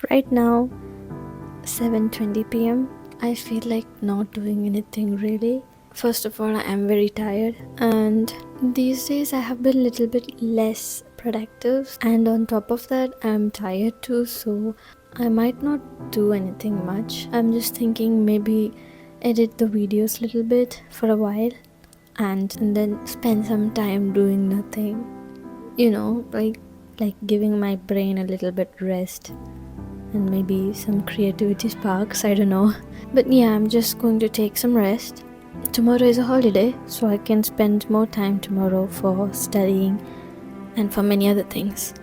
Right now 7:20 p.m. I feel like not doing anything really. First of all, I am very tired, and these days I have been a little bit less productive, and on top of that I'm tired too, so I might not do anything much. I'm just thinking maybe edit the videos a little bit for a while and then spend some time doing nothing, like giving my brain a little bit rest and maybe some creativity sparks, I don't know. But yeah, I'm just going to take some rest. Tomorrow is a holiday, so I can spend more time tomorrow for studying and for many other things.